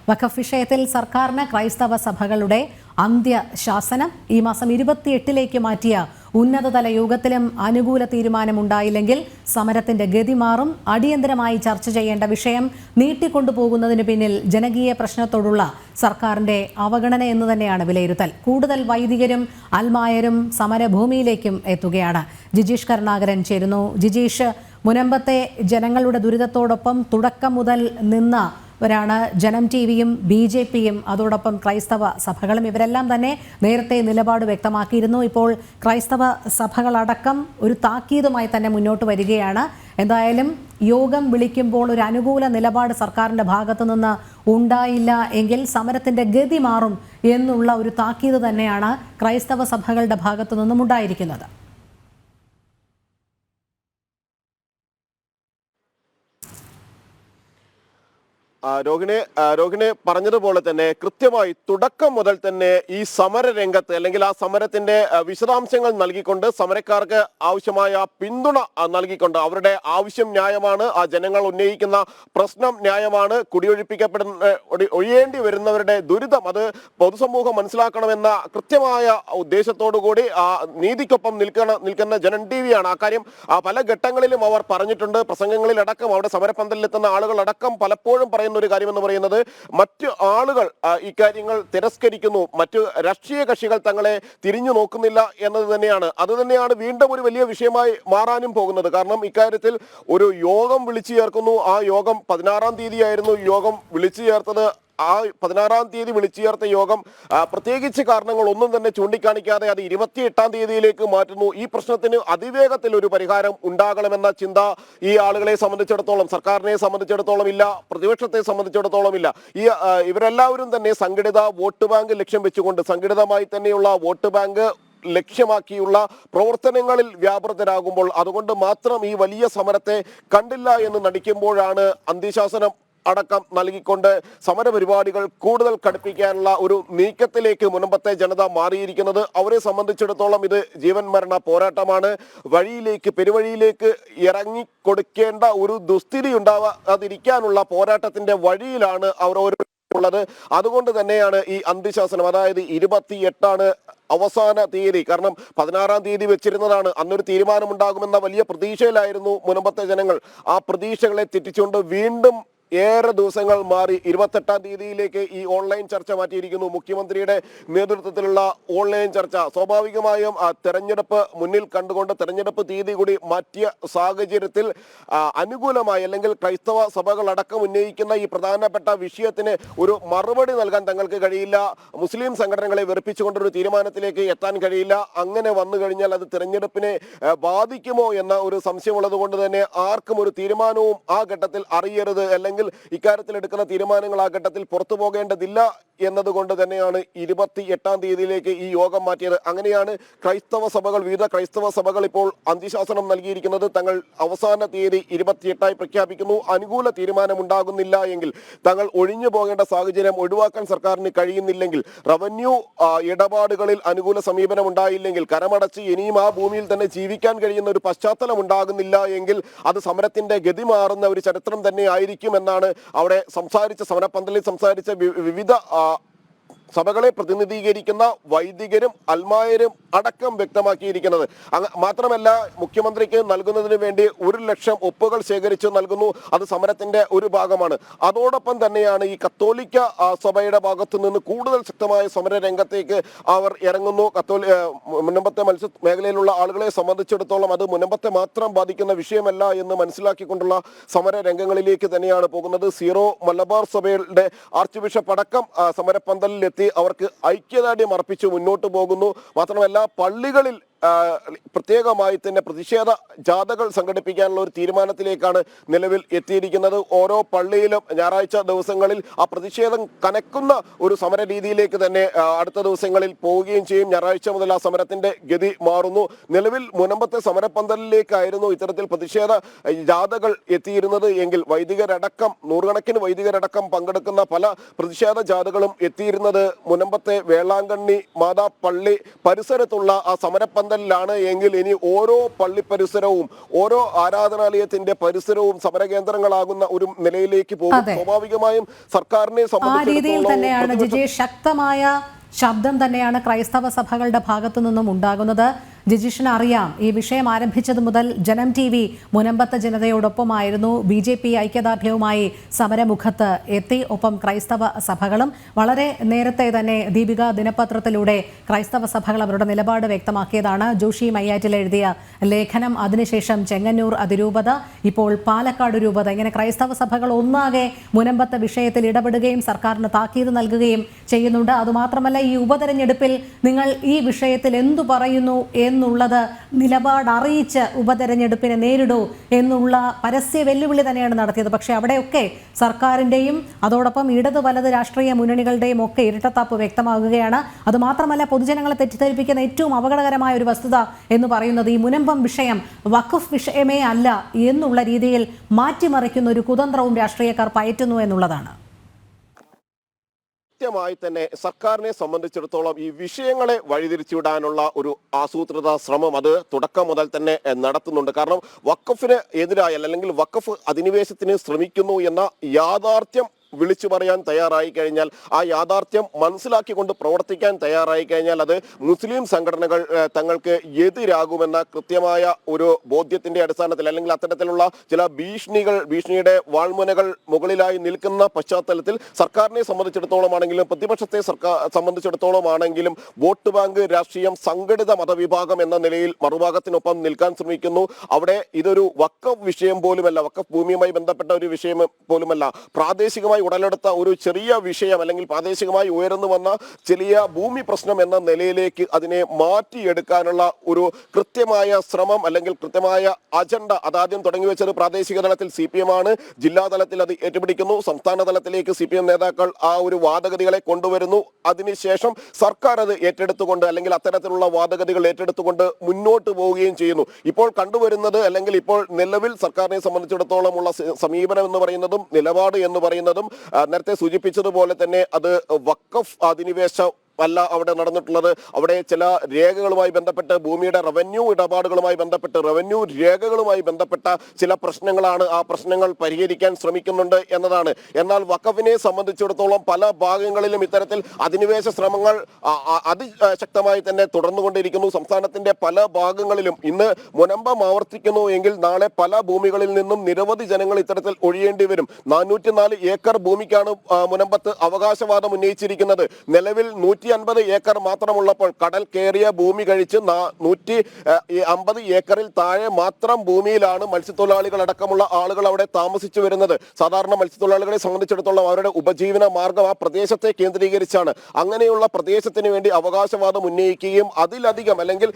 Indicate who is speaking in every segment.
Speaker 1: വഖഫ് വിഷയത്തിൽ സർക്കാരിന് ക്രൈസ്തവ സഭകളുടെ അന്ത്യശാസനം ഈ മാസം 28 മാറ്റിയ ഉന്നതതല യോഗത്തിലും അനുകൂല തീരുമാനമുണ്ടായില്ലെങ്കിൽ സമരത്തിന്റെ ഗതി മാറും. അടിയന്തരമായി ചർച്ച ചെയ്യേണ്ട വിഷയം നീട്ടിക്കൊണ്ടുപോകുന്നതിന് പിന്നിൽ ജനകീയ പ്രശ്നത്തോടുള്ള സർക്കാരിന്റെ അവഗണന എന്ന് തന്നെയാണ് വിലയിരുത്തൽ. കൂടുതൽ വൈദികരും അൽമായരും സമരഭൂമിയിലേക്കും എത്തുകയാണ്. ജിജീഷ് കരുണാകരൻ ചേരുന്നു. ജിജീഷ്, മുനമ്പത്തെ ജനങ്ങളുടെ ദുരിതത്തോടൊപ്പം തുടക്കം മുതൽ നിന്നവരാണ് ജനം ടിവിയും BJPയും അതോടൊപ്പം ക്രൈസ്തവ സഭകളും. ഇവരെല്ലാം തന്നെ നേരത്തെ നിലപാട് വ്യക്തമാക്കിയിരുന്നു. ഇപ്പോൾ ക്രൈസ്തവ സഭകളടക്കം ഒരു താക്കീതുമായി തന്നെ മുന്നോട്ട് വരികയാണ്. എന്തായാലും യോഗം വിളിക്കുമ്പോൾ ഒരു അനുകൂല നിലപാട് സർക്കാരിൻ്റെ ഭാഗത്തു നിന്ന് ഉണ്ടായില്ല എങ്കിൽ സമരത്തിൻ്റെ ഗതി മാറും എന്നുള്ള ഒരു താക്കീത് തന്നെയാണ് ക്രൈസ്തവ സഭകളുടെ ഭാഗത്തു നിന്നും ഉണ്ടായിരിക്കുന്നത്.
Speaker 2: രോഹിണി പറഞ്ഞതുപോലെ തന്നെ കൃത്യമായി തുടക്കം മുതൽ തന്നെ ഈ സമര രംഗത്ത് അല്ലെങ്കിൽ ആ സമരത്തിന്റെ വിശദാംശങ്ങൾ നൽകിക്കൊണ്ട് സമരക്കാർക്ക് ആവശ്യമായ പിന്തുണ നൽകിക്കൊണ്ട് അവരുടെ ആവശ്യം ന്യായമാണ്, ആ ജനങ്ങൾ ഉന്നയിക്കുന്ന പ്രശ്നം ന്യായമാണ്, ഒഴിയേണ്ടി വരുന്നവരുടെ ദുരിതം അത് പൊതുസമൂഹം മനസ്സിലാക്കണമെന്ന കൃത്യമായ ഉദ്ദേശത്തോടുകൂടി നീതിക്കൊപ്പം നിൽക്കുന്ന ജനം ടിവിയാണ്. അക്കാര്യം പല ഘട്ടങ്ങളിലും അവർ പറഞ്ഞിട്ടുണ്ട്. പ്രസംഗങ്ങളിലടക്കം അവിടെ സമരപന്തലിലെത്തുന്ന ആളുകളടക്കം പലപ്പോഴും പറയുന്ന ഒരു കാര്യം എന്ന് പറയുന്നത് മറ്റു ആളുകൾ ഇക്കാര്യങ്ങൾ തിരസ്കരിക്കുന്നു, മറ്റു രാഷ്ട്രീയ കക്ഷികൾ തങ്ങളെ തിരിഞ്ഞു നോക്കുന്നില്ല എന്നത് തന്നെയാണ്. അത് തന്നെയാണ് വീണ്ടും ഒരു വലിയ വിഷയമായി മാറാനും പോകുന്നത്. കാരണം ഇക്കാര്യത്തിൽ ഒരു യോഗം വിളിച്ചു ചേർക്കുന്നു. ആ യോഗം 16-ാം തീയതിയായിരുന്നു യോഗം വിളിച്ചു ചേർത്തത്. ആ 16-ാം തീയതി വിളിച്ചു ചേർത്ത യോഗം പ്രത്യേകിച്ച് കാരണങ്ങൾ ഒന്നും തന്നെ ചൂണ്ടിക്കാണിക്കാതെ അത് 28-ാം തീയതിയിലേക്ക് മാറ്റുന്നു. ഈ പ്രശ്നത്തിന് അതിവേഗത്തിൽ ഒരു പരിഹാരം ഉണ്ടാകണമെന്ന ചിന്ത ഈ ആളുകളെ സംബന്ധിച്ചിടത്തോളം, സർക്കാരിനെ സംബന്ധിച്ചിടത്തോളം ഇല്ല, പ്രതിപക്ഷത്തെ സംബന്ധിച്ചിടത്തോളം ഇല്ല. ഇവരെല്ലാവരും തന്നെ സംഘടിത വോട്ട് ബാങ്ക് ലക്ഷ്യം വെച്ചുകൊണ്ട് സംഘടിതമായി തന്നെയുള്ള വോട്ട് ബാങ്ക് ലക്ഷ്യമാക്കിയുള്ള പ്രവർത്തനങ്ങളിൽ വ്യാപൃതരാകുമ്പോൾ അതുകൊണ്ട് മാത്രം ഈ വലിയ സമരത്തെ കണ്ടില്ല എന്ന് നടിക്കുമ്പോഴാണ് അന്ത്യശാസനം അടക്കം നൽകിക്കൊണ്ട് സമരപരിപാടികൾ കൂടുതൽ കടുപ്പിക്കാനുള്ള ഒരു നീക്കത്തിലേക്ക് മുനമ്പത്തെ ജനത മാറിയിരിക്കുന്നത്. അവരെ സംബന്ധിച്ചിടത്തോളം ഇത് ജീവൻ മരണ പോരാട്ടമാണ്. പെരുവഴിയിലേക്ക് ഇറങ്ങി കൊടുക്കേണ്ട ഒരു ദുസ്ഥിതി ഉണ്ടാവാതിരിക്കാനുള്ള പോരാട്ടത്തിന്റെ വഴിയിലാണ് അവർ ഉള്ളത്. അതുകൊണ്ട് തന്നെയാണ് ഈ അന്ത്യശാസനം, അതായത് 28 അവസാന തീയതി. കാരണം 16-ാം തീയതി വെച്ചിരുന്നതാണ്. അന്നൊരു തീരുമാനമുണ്ടാകുമെന്ന വലിയ പ്രതീക്ഷയിലായിരുന്നു മുനമ്പത്തെ ജനങ്ങൾ. ആ പ്രതീക്ഷകളെ തെറ്റിച്ചുകൊണ്ട് വീണ്ടും ഏറെ ദിവസങ്ങൾ മാറി 28-ാം തീയതിയിലേക്ക് ഈ ഓൺലൈൻ ചർച്ച മാറ്റിയിരിക്കുന്നു. മുഖ്യമന്ത്രിയുടെ നേതൃത്വത്തിലുള്ള ഓൺലൈൻ ചർച്ച സ്വാഭാവികമായും തെരഞ്ഞെടുപ്പ് മുന്നിൽ കണ്ടുകൊണ്ട് തെരഞ്ഞെടുപ്പ് തീയതി കൂടി മാറ്റിയ സാഹചര്യത്തിൽ അനുകൂലമായി അല്ലെങ്കിൽ ക്രൈസ്തവ സഭകൾ അടക്കം ഉന്നയിക്കുന്ന ഈ പ്രധാനപ്പെട്ട വിഷയത്തിന് ഒരു മറുപടി നൽകാൻ തങ്ങൾക്ക് കഴിയില്ല. മുസ്ലിം സംഘടനകളെ വെറുപ്പിച്ചുകൊണ്ടൊരു തീരുമാനത്തിലേക്ക് എത്താൻ കഴിയില്ല. അങ്ങനെ വന്നു കഴിഞ്ഞാൽ അത് തെരഞ്ഞെടുപ്പിനെ ബാധിക്കുമോ എന്ന ഒരു സംശയമുള്ളത് കൊണ്ട് തന്നെ ആർക്കും ഒരു തീരുമാനവും ആ ഘട്ടത്തിൽ അറിയരുത്, അല്ലെങ്കിൽ ഇക്കാര്യത്തിൽ എടുക്കുന്ന തീരുമാനങ്ങൾ ആ ഘട്ടത്തിൽ പുറത്തു പോകേണ്ടതില്ല എന്നതുകൊണ്ട് തന്നെയാണ് 28-ാം തീയതിയിലേക്ക് ഈ യോഗം മാറ്റിയത്. അങ്ങനെയാണ് വിവിധ ക്രൈസ്തവ സഭകൾ ഇപ്പോൾ അന്ത്യശാസനം നൽകിയിരിക്കുന്നത്. തങ്ങൾ അവസാന തീയതി 28-ആയി പ്രഖ്യാപിക്കുന്നു. അനുകൂല തീരുമാനം ഉണ്ടാകുന്നില്ല എങ്കിൽ, തങ്ങൾ ഒഴിഞ്ഞു പോകേണ്ട സാഹചര്യം ഒഴിവാക്കാൻ സർക്കാരിന് കഴിയുന്നില്ലെങ്കിൽ, റവന്യൂ ഇടപാടുകളിൽ അനുകൂല സമീപനം ഉണ്ടായില്ലെങ്കിൽ, കരമടച്ച് ഇനിയും ആ ഭൂമിയിൽ തന്നെ ജീവിക്കാൻ കഴിയുന്ന ഒരു പശ്ചാത്തലം ഉണ്ടാകുന്നില്ല എങ്കിൽ അത് സമരത്തിന്റെ ഗതി മാറുന്ന ഒരു ചരിത്രം തന്നെ ആയിരിക്കും എന്നാണ് അവിടെ സമരപന്തലിൽ സംസാരിച്ച വിവിധ സഭകളെ പ്രതിനിധീകരിക്കുന്ന വൈദികരും അൽമായരും അടക്കം വ്യക്തമാക്കിയിരിക്കുന്നത്. മാത്രമല്ല, മുഖ്യമന്ത്രിക്ക് നൽകുന്നതിന് വേണ്ടി 1 ലക്ഷം ഒപ്പുകൾ ശേഖരിച്ചു നൽകുന്നു. അത് സമരത്തിന്റെ ഒരു ഭാഗമാണ്. അതോടൊപ്പം തന്നെയാണ് ഈ കത്തോലിക്ക സഭയുടെ ഭാഗത്തു നിന്ന് കൂടുതൽ ശക്തമായ സമര രംഗത്തേക്ക് അവർ ഇറങ്ങുന്നു. മുനമ്പത്തെ മേഖലയിലുള്ള ആളുകളെ സംബന്ധിച്ചിടത്തോളം അത് മുനമ്പത്തെ മാത്രം ബാധിക്കുന്ന വിഷയമല്ല എന്ന് മനസ്സിലാക്കിക്കൊണ്ടുള്ള സമര രംഗങ്ങളിലേക്ക് തന്നെയാണ് പോകുന്നത്. സീറോ മലബാർ സഭയുടെ ആർച്ച് ബിഷപ്പ് അടക്കം സമരപന്തലിലെത്തി അവർക്ക് ഐക്യദാർഢ്യം അർപ്പിച്ച് മുന്നോട്ട് പോകുന്നു. മാത്രമല്ല, പള്ളികളിൽ പ്രത്യേകമായി തന്നെ പ്രതിഷേധ ജാഥകൾ സംഘടിപ്പിക്കാനുള്ള ഒരു തീരുമാനത്തിലേക്കാണ് നിലവിൽ എത്തിയിരിക്കുന്നത്. ഓരോ പള്ളിയിലും ഞായറാഴ്ച ദിവസങ്ങളിൽ ആ പ്രതിഷേധം കനക്കുന്ന ഒരു സമര രീതിയിലേക്ക് തന്നെ അടുത്ത ദിവസങ്ങളിൽ പോവുകയും ചെയ്യും. ഞായറാഴ്ച മുതൽ ആ സമരത്തിന്റെ ഗതി മാറുന്നു. നിലവിൽ മുനമ്പത്തെ സമരപന്തലിലേക്കായിരുന്നു ഇത്തരത്തിൽ പ്രതിഷേധ ജാഥകൾ എത്തിയിരുന്നത് എങ്കിൽ വൈദികരടക്കം നൂറുകണക്കിന് വൈദികരടക്കം പങ്കെടുക്കുന്ന പല പ്രതിഷേധ ജാഥകളും എത്തിയിരുന്നത് മുനമ്പത്തെ വേളാങ്കണ്ണി മാതാ പള്ളി പരിസരത്തുള്ള ആ സമരപന്തൽ പന്തലിലാണ് എങ്കിൽ ഇനി ഓരോ പള്ളി പരിസരവും ഓരോ ആരാധനാലയത്തിന്റെ പരിസരവും സമരകേന്ദ്രങ്ങളാകുന്ന ഒരു നിലയിലേക്ക് പോകും. സ്വാഭാവികമായും സർക്കാരിനെ
Speaker 1: ആ രീതിയിൽ തന്നെയാണ്
Speaker 2: സംബന്ധിച്ചിടത്തോളം
Speaker 1: ജിജേഷ്, ശക്തമായ ശബ്ദം തന്നെയാണ് ക്രൈസ്തവ സഭകളുടെ ഭാഗത്തു നിന്നും ഉണ്ടാകുന്നത്. ജിജീഷിന് അറിയാം, ഈ വിഷയം ആരംഭിച്ചത് മുതൽ ജനം TV മുനമ്പത്തെ ജനതയോടൊപ്പമായിരുന്നു. BJP ഐക്യദാർഢ്യവുമായി സമരമുഖത്ത് എത്തി. ഒപ്പം ക്രൈസ്തവ സഭകളും വളരെ നേരത്തെ തന്നെ ദീപിക ദിനപത്രത്തിലൂടെ ക്രൈസ്തവ സഭകൾ അവരുടെ നിലപാട് വ്യക്തമാക്കിയതാണ്. ജോഷി മയ്യാറ്റിൽ എഴുതിയ ലേഖനം, അതിനുശേഷം ചെങ്ങന്നൂർ അതിരൂപത, ഇപ്പോൾ പാലക്കാട് രൂപത, ഇങ്ങനെ ക്രൈസ്തവ സഭകൾ ഒന്നാകെ മുനമ്പത്തെ വിഷയത്തിൽ ഇടപെടുകയും സർക്കാരിന് താക്കീത് നൽകുകയും ചെയ്യുന്നുണ്ട്. അതുമാത്രമല്ല, ഈ ഉപതെരഞ്ഞെടുപ്പിൽ നിങ്ങൾ ഈ വിഷയത്തിൽ എന്തു പറയുന്നു എന്നുള്ളത് നിലപാട് അറിയിച്ച് ഉപതെരഞ്ഞെടുപ്പിനെ നേരിടൂ എന്നുള്ള പരസ്യ വെല്ലുവിളി തന്നെയാണ് നടത്തിയത്. പക്ഷേ അവിടെയൊക്കെ സർക്കാരിൻ്റെയും അതോടൊപ്പം ഇടത് വലത് രാഷ്ട്രീയ മുന്നണികളുടെയും ഒക്കെ ഇരട്ടത്താപ്പ് വ്യക്തമാകുകയാണ്. അതുമാത്രമല്ല, പൊതുജനങ്ങളെ തെറ്റിദ്ധരിപ്പിക്കുന്ന ഏറ്റവും അപകടകരമായ ഒരു വസ്തുത എന്ന് പറയുന്നത് ഈ മുനമ്പം വിഷയം വഖഫ് വിഷയമേ അല്ല എന്നുള്ള രീതിയിൽ മാറ്റിമറിക്കുന്ന ഒരു കുതന്ത്രവും രാഷ്ട്രീയക്കാർ പയറ്റുന്നു എന്നുള്ളതാണ്.
Speaker 2: കൃത്യമായി തന്നെ സർക്കാരിനെ സംബന്ധിച്ചിടത്തോളം ഈ വിഷയങ്ങളെ വഴിതിരിച്ചുവിടാനുള്ള ഒരു ആസൂത്രിത ശ്രമം അത് തുടക്കം മുതൽ തന്നെ നടത്തുന്നുണ്ട്. കാരണം വഖഫിന് എതിരായാൽ അല്ലെങ്കിൽ വഖഫ് അധിനിവേശത്തിന് ശ്രമിക്കുന്നു എന്ന യാഥാർത്ഥ്യം വിളിച്ചു പറയാൻ തയ്യാറായി കഴിഞ്ഞാൽ, ആ യാഥാർത്ഥ്യം മനസ്സിലാക്കിക്കൊണ്ട് പ്രവർത്തിക്കാൻ തയ്യാറായി കഴിഞ്ഞാൽ അത് മുസ്ലിം സംഘടനകൾ തങ്ങൾക്ക് കൃത്യമായ ഒരു ബോധ്യത്തിന്റെ അടിസ്ഥാനത്തിൽ അല്ലെങ്കിൽ അത്തരത്തിലുള്ള ചില ഭീഷണിയുടെ വാൾമുനകൾ മുകളിലായി നിൽക്കുന്ന പശ്ചാത്തലത്തിൽ സർക്കാരിനെ സംബന്ധിച്ചിടത്തോളം ആണെങ്കിലും പ്രതിപക്ഷത്തെ സംബന്ധിച്ചിടത്തോളം ആണെങ്കിലും വോട്ട് ബാങ്ക് രാഷ്ട്രീയം, സംഘടിത മതവിഭാഗം എന്ന നിലയിൽ മറുഭാഗത്തിനൊപ്പം നിൽക്കാൻ ശ്രമിക്കുന്നു. അവിടെ ഇതൊരു വഖഫ് വിഷയം പോലുമല്ല, വഖഫ് ഭൂമിയുമായി ബന്ധപ്പെട്ട ഒരു വിഷയം പോലുമല്ല, പ്രാദേശികമായി ഉടലെടുത്ത ഒരു ചെറിയ വിഷയം അല്ലെങ്കിൽ പ്രാദേശികമായി ഉയർന്നു വന്ന ചെറിയ ഭൂമി പ്രശ്നം എന്ന നിലയിലേക്ക് അതിനെ മാറ്റിയെടുക്കാനുള്ള ഒരു കൃത്യമായ ശ്രമം അല്ലെങ്കിൽ കൃത്യമായ അജണ്ട അതാദ്യം തുടങ്ങി വെച്ചത് പ്രാദേശിക തലത്തിൽ CPM ആണ്. ജില്ലാ തലത്തിൽ അത് ഏറ്റുപിടിക്കുന്നു. സംസ്ഥാന തലത്തിലേക്ക് CPM നേതാക്കൾ ആ ഒരു വാദഗതികളെ കൊണ്ടുവരുന്നു. അതിനുശേഷം സർക്കാർ അത് ഏറ്റെടുത്തുകൊണ്ട് അല്ലെങ്കിൽ അത്തരത്തിലുള്ള വാദഗതികൾ ഏറ്റെടുത്തുകൊണ്ട് മുന്നോട്ട് പോവുകയും ചെയ്യുന്നു. ഇപ്പോൾ കണ്ടുവരുന്നത് അല്ലെങ്കിൽ ഇപ്പോൾ നിലവിൽ സർക്കാരിനെ സംബന്ധിച്ചിടത്തോളം ഉള്ള സമീപനം എന്ന് പറയുന്നതും നിലപാട് എന്ന് പറയുന്നതും നേരത്തെ സൂചിപ്പിച്ചതുപോലെ തന്നെ അത് വഖഫ് അധിനിവേശം അല്ല അവിടെ നടന്നിട്ടുള്ളത്. അവിടെ ചില രേഖകളുമായി ബന്ധപ്പെട്ട് ഭൂമിയുടെ റവന്യൂ ഇടപാടുകളുമായി ബന്ധപ്പെട്ട് റവന്യൂ രേഖകളുമായി ബന്ധപ്പെട്ട ചില പ്രശ്നങ്ങളാണ്. ആ പ്രശ്നങ്ങൾ പരിഹരിക്കാൻ ശ്രമിക്കുന്നുണ്ട് എന്നതാണ്. എന്നാൽ വഖഫിനെ സംബന്ധിച്ചിടത്തോളം പല ഭാഗങ്ങളിലും ഇത്തരത്തിൽ അധിനിവേശ ശ്രമങ്ങൾ അതിശക്തമായി തന്നെ തുടർന്നുകൊണ്ടിരിക്കുന്നു. സംസ്ഥാനത്തിന്റെ പല ഭാഗങ്ങളിലും ഇന്ന് മുനമ്പം ആവർത്തിക്കുന്നു എങ്കിൽ നാളെ പല ഭൂമികളിൽ നിന്നും നിരവധി ജനങ്ങൾ ഇത്തരത്തിൽ ഒഴിയേണ്ടി വരും. 404 ഏക്കർ ഭൂമിക്കാണ് മുനമ്പത്ത് അവകാശവാദം ഉന്നയിച്ചിരിക്കുന്നത്. നിലവിൽ 150 ഏക്കർ മാത്രമുള്ളപ്പോൾ കടൽ കയറിയ ഭൂമി കഴിച്ച് 150 ഏക്കറിൽ താഴെ മാത്രം ഭൂമിയിലാണ് മത്സ്യത്തൊഴിലാളികൾ അടക്കമുള്ള ആളുകൾ അവിടെ താമസിച്ചു വരുന്നത്. സാധാരണ മത്സ്യത്തൊഴിലാളികളെ സംബന്ധിച്ചിടത്തോളം അവരുടെ ഉപജീവന മാർഗം ആ പ്രദേശത്തെ കേന്ദ്രീകരിച്ചാണ്. അങ്ങനെയുള്ള പ്രദേശത്തിന് വേണ്ടി അവകാശവാദം ഉന്നയിക്കുകയും അതിലധികം അല്ലെങ്കിൽ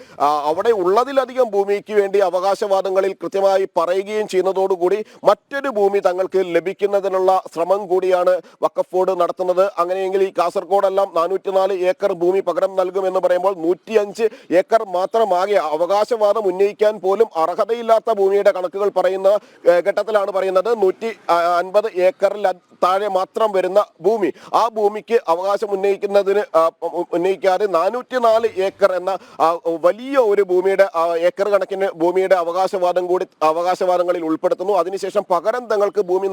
Speaker 2: അവിടെ ഉള്ളതിലധികം ഭൂമിക്ക് വേണ്ടി അവകാശവാദങ്ങളിൽ കൃത്യമായി പറയുകയും ചെയ്യുന്നതോടുകൂടി മറ്റൊരു ഭൂമി തങ്ങൾക്ക് ലഭിക്കുന്നതിനുള്ള ശ്രമം കൂടിയാണ് വഖഫ് ബോർഡ് നടത്തുന്നത്. അങ്ങനെയെങ്കിൽ ഈ കാസർഗോഡെല്ലാം 404 ഏക്കർ ഭൂമി പകരം നൽകുമെന്ന് പറയുമ്പോൾ 105 ഏക്കർ മാത്രമാകെ അവകാശവാദം ഉന്നയിക്കാൻ പോലും അർഹതയില്ലാത്ത ഭൂമിയുടെ കണക്കുകൾ പറയുന്ന ഘട്ടത്തിലാണ് പറയുന്നത്. 150 ഏക്കറിൽ താഴെ മാത്രം വരുന്ന ഭൂമി, ആ ഭൂമിക്ക് അവകാശം ഉന്നയിക്കാതെ 404 ഏക്കർ എന്ന വലിയ ഒരു ഭൂമിയുടെ ഏക്കർ കണക്കിന് ഭൂമിയുടെ അവകാശവാദങ്ങളിൽ ഉൾപ്പെടുത്തുന്നു. അതിനുശേഷം പകരം തങ്ങൾക്ക് ഭൂമി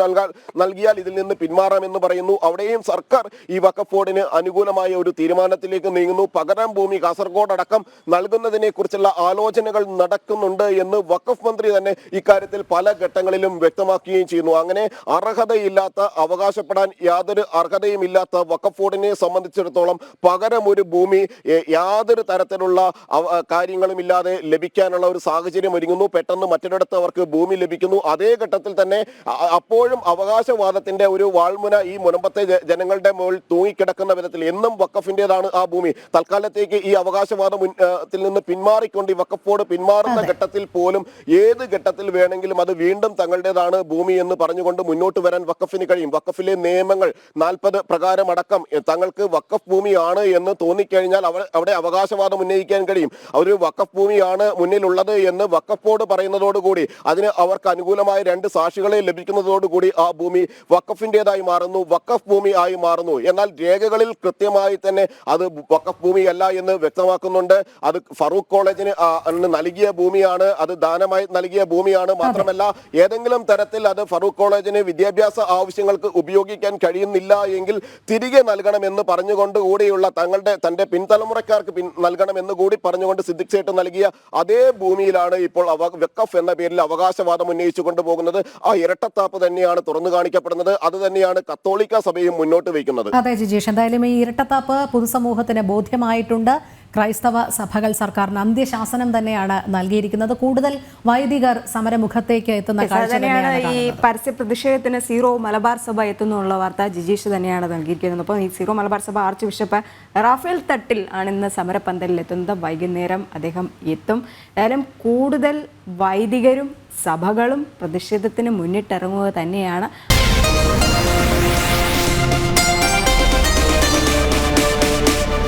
Speaker 2: നൽകിയാൽ ഇതിൽ നിന്ന് പിന്മാറാമെന്ന് പറയുന്നു. അവിടെയും സർക്കാർ ഈ വഖഫ് ബോർഡിന് അനുകൂലമായ ഒരു തീരുമാനത്തിലേക്ക് നീങ്ങുന്നു. പകരം ഭൂമി കാസർഗോഡ് അടക്കം നൽകുന്നതിനെ കുറിച്ചുള്ള ആലോചനകൾ നടക്കുന്നുണ്ട് എന്ന് വഖഫ് മന്ത്രി തന്നെ ഇക്കാര്യത്തിൽ പല ഘട്ടങ്ങളിലും വ്യക്തമാക്കുകയും ചെയ്യുന്നു. അങ്ങനെ അർഹതയില്ലാത്ത അവകാശപ്പെടാൻ യാതൊരു അർഹതയുമില്ലാത്ത വഖഫ് ബോർഡിനെ സംബന്ധിച്ചിടത്തോളം പകരം ഒരു ഭൂമി യാതൊരു തരത്തിലുള്ള കാര്യങ്ങളും ഇല്ലാതെ ലഭിക്കാനുള്ള ഒരു സാഹചര്യം ഒരുങ്ങുന്നു. പെട്ടെന്ന് മറ്റൊരിടത്ത് അവർക്ക് ഭൂമി ലഭിക്കുന്നു. അതേ ഘട്ടത്തിൽ തന്നെ അപ്പോഴും അവകാശവാദത്തിന്റെ ഒരു വാൾമുന ഈ മുനമ്പത്തെ ജനങ്ങളുടെ മുകളിൽ തൂങ്ങിക്കിടക്കുന്ന വിധത്തിൽ എന്നും വഖഫിന്റേതാണ് ആ ഭൂമി. തൽക്കാലത്തേക്ക് ഈ അവകാശവാദത്തിൽ നിന്ന് പിന്മാറിക്കൊണ്ട് ഈ വഖഫ് ബോർഡ് പിന്മാറുന്ന ഘട്ടത്തിൽ പോലും ഏത് ഘട്ടത്തിൽ വേണമെങ്കിലും അത് വീണ്ടും തങ്ങളുടേതാണ് ഭൂമി എന്ന് പറഞ്ഞുകൊണ്ട് മുന്നോട്ട് വരാൻ വഖഫിന് കഴിയും. വഖഫിലെ നിയമങ്ങൾ 40 പ്രകാരം അടക്കം തങ്ങൾക്ക് വഖഫ് ഭൂമിയാണ് എന്ന് തോന്നിക്കഴിഞ്ഞാൽ അവിടെ അവകാശവാദം ഉന്നയിക്കാൻ കഴിയും. ഒരു വഖഫ് ഭൂമിയാണ് മുന്നിലുള്ളത് എന്ന് വഖഫ് ബോർഡ് പറയുന്നതോടുകൂടി അതിന് അവർക്ക് അനുകൂലമായ 2 സാക്ഷികളെ ലഭിക്കുന്നതോടുകൂടി ആ ഭൂമി വഖഫിന്റേതായി മാറുന്നു, വഖഫ് ഭൂമി ആയി മാറുന്നു. എന്നാൽ രേഖകളിൽ കൃത്യമായി തന്നെ അത് വഖഫ് ഭൂമിയല്ല എന്ന് വ്യക്തമാക്കുന്നുണ്ട്. അത് ഫറൂഖ് കോളേജിന് നൽകിയ ഭൂമിയാണ്, അത് ദാനമായി നൽകിയ ഭൂമിയാണ്. മാത്രമല്ല ഏതെങ്കിലും തരത്തിൽ അത് ഫറൂഖ് കോളേജിന് വിദ്യാഭ്യാസ ആവശ്യങ്ങൾക്ക് ഉപയോഗിക്കാൻ കഴിയുന്നില്ല എങ്കിൽ തിരികെ നൽകണമെന്ന് പറഞ്ഞുകൊണ്ട് കൂടിയുള്ള തന്റെ പിൻതലമുറക്കാർക്ക് നൽകണമെന്ന് കൂടി പറഞ്ഞുകൊണ്ട് സിദ്ദിഖ് സേട്ട് നൽകിയ അതേ ഭൂമിയിലാണ് ഇപ്പോൾ വഖഫ് എന്ന പേരിൽ അവകാശവാദം ഉന്നയിച്ചു കൊണ്ടുപോകുന്നത്. ആ ഇരട്ടത്താപ്പ് തന്നെയാണ് തുറന്നു കാണിക്കപ്പെടുന്നത്. അത് തന്നെയാണ് കത്തോലിക്ക സഭയും മുന്നോട്ട് വയ്ക്കുന്നത്.
Speaker 1: അതെ ജിജീഷ്, എന്തായാലും ഈ ഇരട്ടത്താപ്പ് പൊതുസമൂഹത്തിന് ബോധ്യമായിട്ടുണ്ട്. ക്രൈസ്തവ സഭകൾ സർക്കാരിന് അന്ത്യശാസനം തന്നെയാണ് നൽകിയിരിക്കുന്നത്. കൂടുതൽ വൈദികർ സമരമുഖത്തേക്ക് എത്തുന്ന കാഴ്ച തന്നെയാണ്
Speaker 3: ഈ പരസ്യ പ്രതിഷേധത്തിന് സീറോ മലബാർ സഭ എത്തുന്നുള്ള വാർത്ത ജിജീഷ് തന്നെയാണ് നൽകിയിരിക്കുന്നത്. അപ്പോൾ ഈ സീറോ മലബാർ സഭ ആർച്ച് ബിഷപ്പ് റാഫേൽ തട്ടിൽ ആണ് ഇന്ന് സമരപന്തലിൽ എത്തുന്നത്. വൈകുന്നേരം അദ്ദേഹം എത്തും. ഏതായാലും കൂടുതൽ വൈദികരും സഭകളും പ്രതിഷേധത്തിന് മുന്നിട്ടിറങ്ങുക തന്നെയാണ്.